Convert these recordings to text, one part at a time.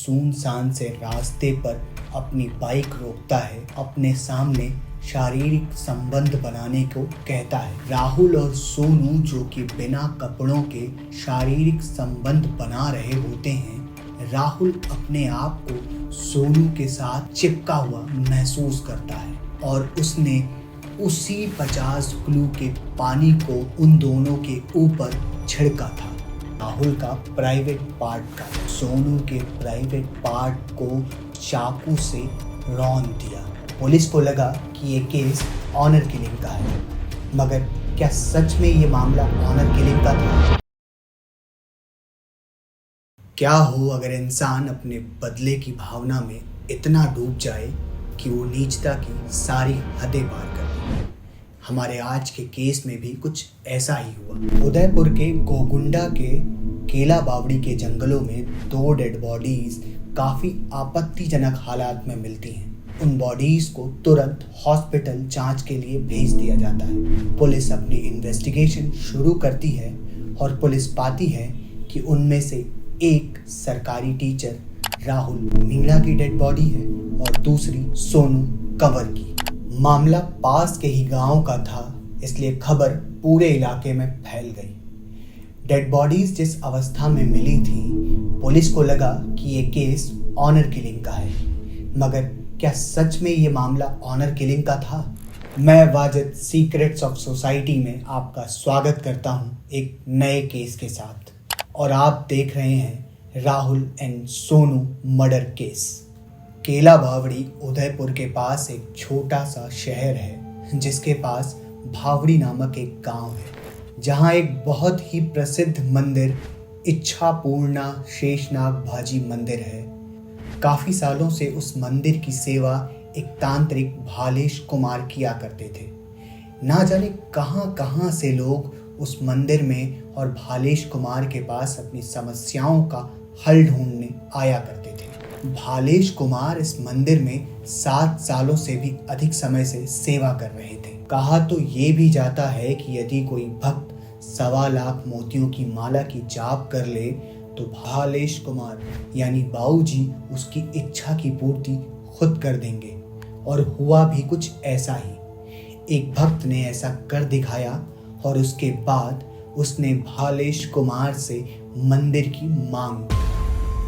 सुनसान से रास्ते पर अपनी बाइक रोकता है, अपने सामने शारीरिक संबंध बनाने को कहता है। राहुल और सोनू जो कि बिना कपड़ों के शारीरिक संबंध बना रहे होते हैं, राहुल अपने आप को सोनू के साथ चिपका हुआ महसूस करता है और उसने उसी 50 क्लू के पानी को उन दोनों के ऊपर छिड़का था। राहुल का प्राइवेट पार्ट का सोनू के प्राइवेट पार्ट को चाकू से रौंद दिया। पुलिस को लगा कि ये केस ऑनर किलिंग का है, मगर क्या सच में ये मामला ऑनर किलिंग का था? क्या हो अगर इंसान अपने बदले की भावना में इतना डूब जाए कि वो नीचता की सारी हदें पार कर दे। हमारे आज के केस में भी कुछ ऐसा ही हुआ। उदयपुर के गोगुंडा के केला बावड़ी के जंगलों में 2 डेड बॉडीज काफी आपत्तिजनक हालात में मिलती हैं। उन बॉडीज को तुरंत हॉस्पिटल जांच के लिए भेज दिया जाता है। पुलिस अपनी इन्वेस्टिगेशन शुरू करती है और पुलिस पाती है कि उनमें से एक सरकारी टीचर राहुल मीणा की डेड बॉडी है और दूसरी सोनू कंवर की। मामला पास के ही गांव का था, इसलिए खबर पूरे इलाके में फैल गई। डेड बॉडीज जिस अवस्था में मिली थी, पुलिस को लगा कि ये केस ऑनर किलिंग का है, मगर क्या सच में ये मामला ऑनर किलिंग का था? मैं वाजिद सीक्रेट्स ऑफ सोसाइटी में आपका स्वागत करता हूँ एक नए केस के साथ, और आप देख रहे हैं Rahul and Sonu murder case. केला बावड़ी उदयपुर के पास एक छोटा सा शहर है, जिसके पास भावड़ी नामक एक गांव है, जहां एक बहुत ही प्रसिद्ध मंदिर इच्छापूर्णा शेषनाग भाजी मंदिर है। काफी सालों से उस मंदिर की सेवा एक तांत्रिक भालेश कुमार किया करते थे। ना जाने कहां कहां से लोग उस मंदिर में और भालेश कुमार के पास अपनी समस्याओं का हल ढूंढने आया करते थे। भालेश कुमार इस मंदिर में 7 सालों से भी अधिक समय से सेवा कर रहे थे। कहा तो ये भी जाता है कि यदि कोई भक्त 1.25 लाख मोतियों की माला की जाप कर ले तो भालेश कुमार यानी बाऊजी उसकी इच्छा की पूर्ति खुद कर देंगे, और हुआ भी कुछ ऐसा ही। एक भक्त ने ऐसा कर दिखाया और उसके बाद उसने भालेश कुमार से मंदिर की मांग की।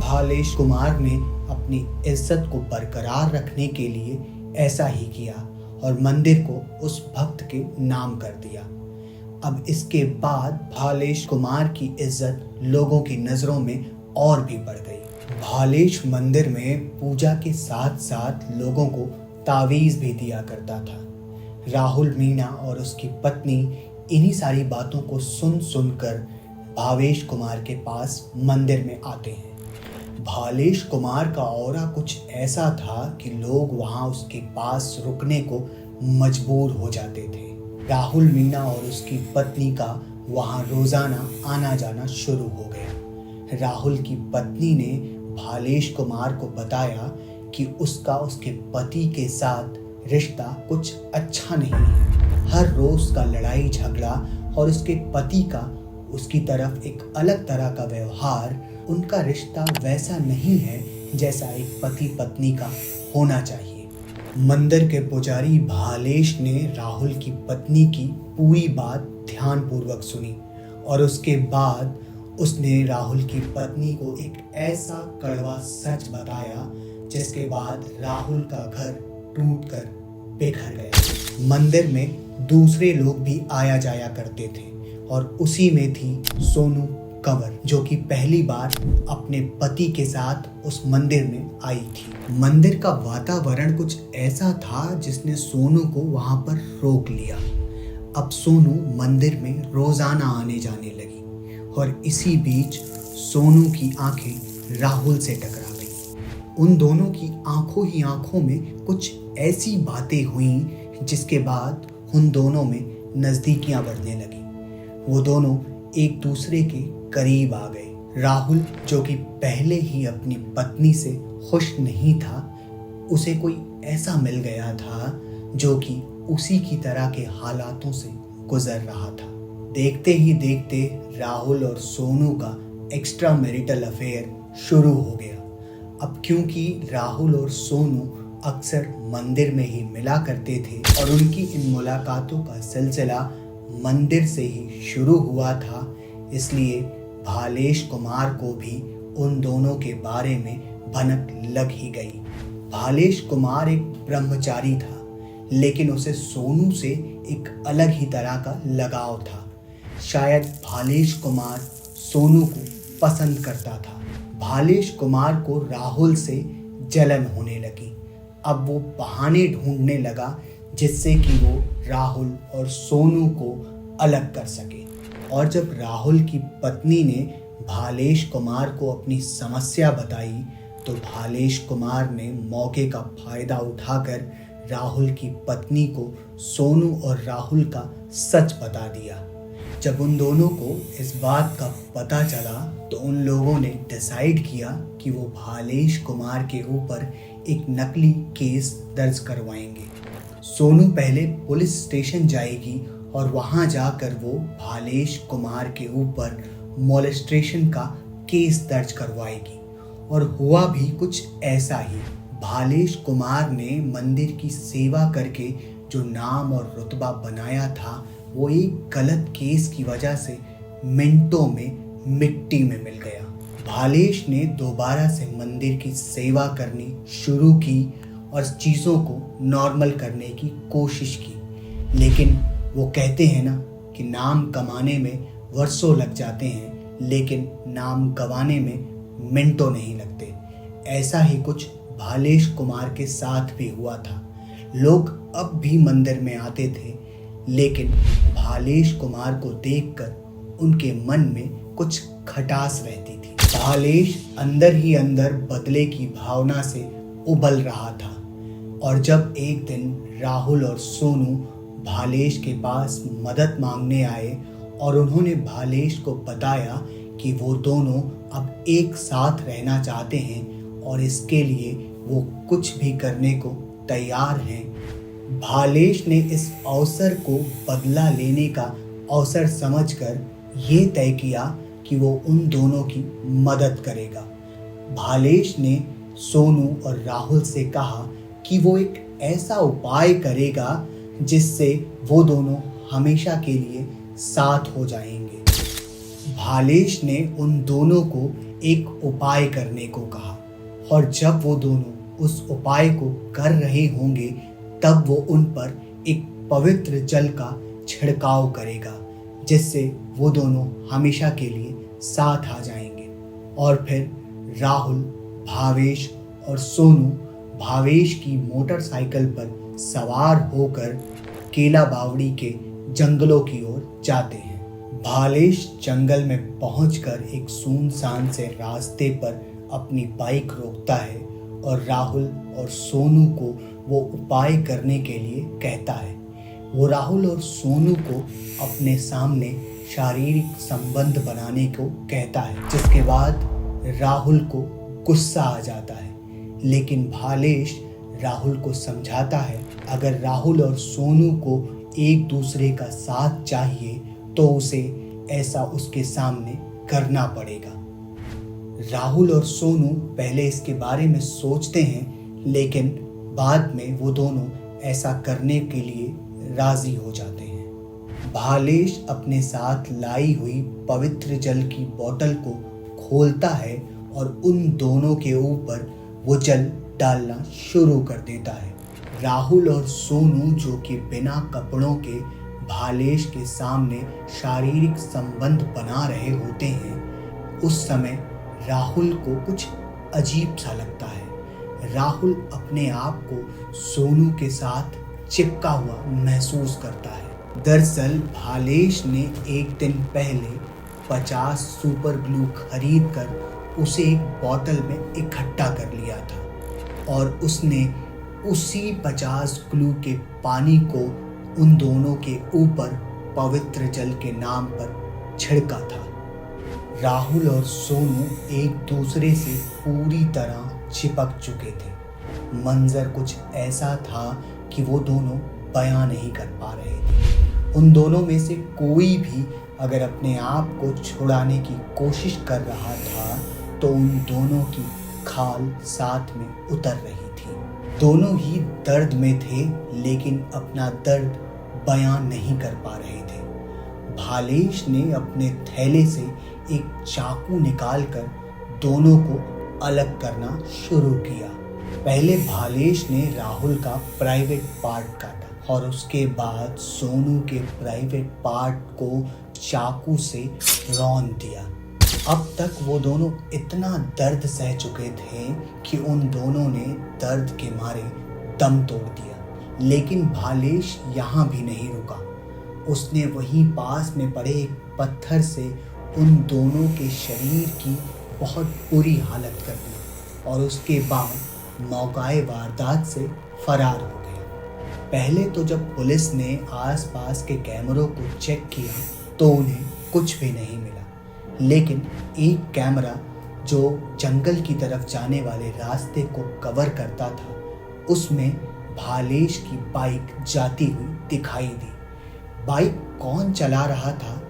भालेश कुमार ने अपनी इज्जत को बरकरार रखने के लिए ऐसा ही किया और मंदिर को उस भक्त के नाम कर दिया। अब इसके बाद भालेश कुमार की इज्जत लोगों की नज़रों में और भी बढ़ गई। भालेश मंदिर में पूजा के साथ साथ लोगों को तावीज़ भी दिया करता था। राहुल मीणा और उसकी पत्नी इन्हीं सारी बातों को सुन सुनकर भावेश कुमार के पास मंदिर में आते हैं। भालेश कुमार का ऑरा कुछ ऐसा था कि लोग वहां उसके पास रुकने को मजबूर हो जाते थे। राहुल मीणा और उसकी पत्नी का वहां रोजाना आना जाना शुरू हो गया। राहुल की पत्नी ने भालेश कुमार को बताया कि उसका उसके पति के साथ रिश्ता कुछ अच्छा नहीं है। हर रोज का लड़ाई झगड़ा और उसके पति का उसकी तरफ एक अलग तरह का व्यवहार, उनका रिश्ता वैसा नहीं है जैसा एक पति पत्नी का होना चाहिए। मंदिर के पुजारी भालेश ने राहुल की पत्नी की पूरी बात ध्यानपूर्वक सुनी और उसके बाद उसने राहुल की पत्नी को एक ऐसा कड़वा सच बताया जिसके बाद राहुल का घर टूटकर बिखर गया। मंदिर में दूसरे लोग भी आया जाया करते थे और उसी में थी सोनू कंवर, जो कि पहली बार अपने पति के साथ उस मंदिर में आई थी। मंदिर का वातावरण कुछ ऐसा था जिसने सोनू को वहां पर रोक लिया। अब सोनू मंदिर में रोजाना आने जाने लगी और इसी बीच सोनू की आंखें राहुल से टकरा गई। उन दोनों की आंखों ही आंखों में कुछ ऐसी बातें हुई जिसके बाद उन दोनों में नजदीकियां बढ़ने लगी। वो दोनों एक दूसरे के करीब आ गए। राहुल, जो कि पहले ही अपनी पत्नी से खुश नहीं था, उसे कोई ऐसा मिल गया था जो कि उसी की तरह के हालातों से गुजर रहा था। देखते ही देखते राहुल और सोनू का एक्स्ट्रा मैरिटल अफेयर शुरू हो गया। अब क्योंकि राहुल और सोनू अक्सर मंदिर में ही मिला करते थे और उनकी इन मुलाकातों का सिलसिला मंदिर से ही शुरू हुआ था, इसलिए भालेश कुमार को भी उन दोनों के बारे में भनक लग ही गई। भालेश कुमार एक ब्रह्मचारी था, लेकिन उसे सोनू से एक अलग ही तरह का लगाव था। शायद भालेश कुमार सोनू को पसंद करता था। भालेश कुमार को राहुल से जलन होने लगी। अब वो बहाने ढूंढने लगा जिससे कि वो राहुल और सोनू को अलग कर सके। और जब राहुल की पत्नी ने भालेश कुमार को अपनी समस्या बताई तो भालेश कुमार ने मौके का फायदा उठाकर राहुल की पत्नी को सोनू और राहुल का सच बता दिया। जब उन दोनों को इस बात का पता चला तो उन लोगों ने डिसाइड किया कि वो भालेश कुमार के ऊपर एक नकली केस दर्ज करवाएंगे। सोनू पहले पुलिस स्टेशन जाएगी और वहां जाकर वो भालेश कुमार के ऊपर मोलेस्टेशन का केस दर्ज करवाएगी। और हुआ भी कुछ ऐसा ही। भालेश कुमार ने मंदिर की सेवा करके जो नाम और रुतबा बनाया था वो एक गलत केस की वजह से मिनटों में मिट्टी में मिल गया। भालेश ने दोबारा से मंदिर की सेवा करनी शुरू की और चीज़ों को नॉर्मल करने की कोशिश की, लेकिन वो कहते हैं ना कि नाम कमाने में वर्षों लग जाते हैं लेकिन नाम गंवाने में मिनटों नहीं लगते। ऐसा ही कुछ भालेश कुमार के साथ भी हुआ था। लोग अब भी मंदिर में आते थे, लेकिन भालेश कुमार को देखकर उनके मन में कुछ खटास रहती थी। भालेश अंदर ही अंदर बदले की भावना से उबल रहा था। और जब एक दिन राहुल और सोनू भालेश के पास मदद मांगने आए और उन्होंने भालेश को बताया कि वो दोनों अब एक साथ रहना चाहते हैं और इसके लिए वो कुछ भी करने को तैयार हैं, भालेश ने इस अवसर को बदला लेने का अवसर समझकर ये तय किया कि वो उन दोनों की मदद करेगा। भालेश ने सोनू और राहुल से कहा कि वो एक ऐसा उपाय करेगा जिससे वो दोनों हमेशा के लिए साथ हो जाएंगे। भालेश ने उन दोनों को एक उपाय करने को कहा और जब वो दोनों उस उपाय को कर रहे होंगे तब वो उन पर एक पवित्र जल का छिड़काव करेगा जिससे वो दोनों हमेशा के लिए साथ आ जाएंगे। और फिर राहुल, भावेश और सोनू भावेश की मोटरसाइकिल पर सवार होकर केला बावड़ी के जंगलों की ओर जाते हैं। भालेश जंगल में पहुंचकर एक सुनसान से रास्ते पर अपनी बाइक रोकता है और राहुल और सोनू को वो उपाय करने के लिए कहता है। वो राहुल और सोनू को अपने सामने शारीरिक संबंध बनाने को कहता है, जिसके बाद राहुल को गुस्सा आ जाता है। लेकिन भालेश राहुल को समझाता है अगर राहुल और सोनू को एक दूसरे का साथ चाहिए तो उसे ऐसा उसके सामने करना पड़ेगा। राहुल और सोनू पहले इसके बारे में सोचते हैं, लेकिन बाद में वो दोनों ऐसा करने के लिए राजी हो जाते हैं। भालेश अपने साथ लाई हुई पवित्र जल की बोतल को खोलता है और उन दोनों के ऊपर वो जल डालना शुरू कर देता है। राहुल और सोनू जो कि बिना कपड़ों के भालेश के सामने शारीरिक संबंध बना रहे होते हैं, उस समय राहुल को कुछ अजीब सा लगता है। राहुल अपने आप को सोनू के साथ चिपका हुआ महसूस करता है। दरअसल भालेश ने एक दिन पहले 50 सुपर ग्लू खरीद कर उसे एक बोतल में इकट्ठा कर लिया था और उसने उसी 50 ग्लू के पानी को उन दोनों के ऊपर पवित्र जल के नाम पर छिड़का था। राहुल और सोनू एक दूसरे से पूरी तरह चिपक चुके थे। मंजर कुछ ऐसा था कि वो दोनों बयां नहीं कर पा रहे थे। उन दोनों में से कोई भी अगर अपने आप को छुड़ाने की कोशिश कर रहा था तो उन दोनों की खाल साथ में उतर रही थी। दोनों ही दर्द में थे, लेकिन अपना दर्द बयां नहीं कर पा रहे थे। भालेश ने अपने थैले से एक चाकू निकालकर दोनों को अलग करना शुरू किया। पहले भालेश ने राहुल का प्राइवेट पार्ट काटा और उसके बाद सोनू के प्राइवेट पार्ट को चाकू से रौंद दिया। अब तक वो दोनों इतना दर्द सह चुके थे कि उन दोनों ने दर्द के मारे दम तोड़ दिया। लेकिन भालेश यहाँ भी नहीं रुका। उसने वहीं पास में पड़े एक पत्थर से उन दोनों के शरीर की बहुत बुरी हालत कर दी और उसके बाद मौकाए वारदात से फरार हो गया। पहले तो जब पुलिस ने आसपास के कैमरों को चेक किया तो उन्हें कुछ भी नहीं मिला, लेकिन एक कैमरा जो जंगल की तरफ जाने वाले रास्ते को कवर करता था, उसमें भालेश की बाइक जाती हुई दिखाई दी। बाइक कौन चला रहा था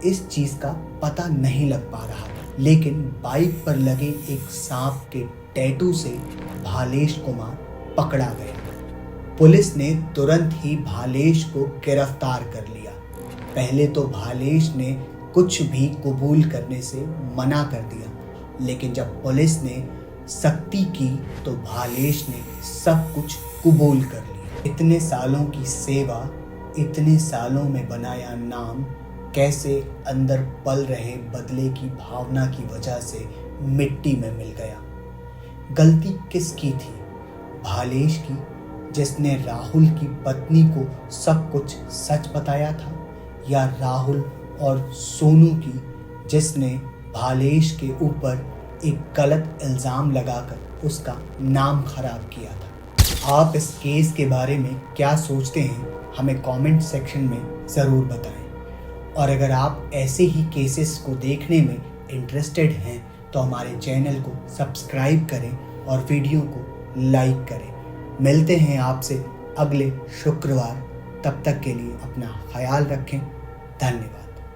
इस चीज़ का पता नहीं लग पा रहा था, लेकिन बाइक पर लगे एक सांप के टैटू से भालेश कुमार पकड़ा गया। पुलिस ने तुरंत ही भालेश को गिरफ्तार कर लिया। पहले तो भालेश ने कुछ भी कबूल करने से मना कर दिया, लेकिन जब पुलिस ने सख्ती की तो भालेश ने सब कुछ कबूल कर लिया। इतने सालों की सेवा, इतने सालों में बनाया नाम कैसे अंदर पल रहे बदले की भावना की वजह से मिट्टी में मिल गया। गलती किसकी थी? भालेश की, जिसने राहुल की पत्नी को सब कुछ सच बताया था, या राहुल और सोनू की, जिसने भालेश के ऊपर एक गलत इल्ज़ाम लगाकर उसका नाम खराब किया था? आप इस केस के बारे में क्या सोचते हैं, हमें कमेंट सेक्शन में ज़रूर बताएं। और अगर आप ऐसे ही केसेस को देखने में इंटरेस्टेड हैं तो हमारे चैनल को सब्सक्राइब करें और वीडियो को लाइक करें। मिलते हैं आपसे अगले शुक्रवार। तब तक के लिए अपना ख्याल रखें। धन्यवाद।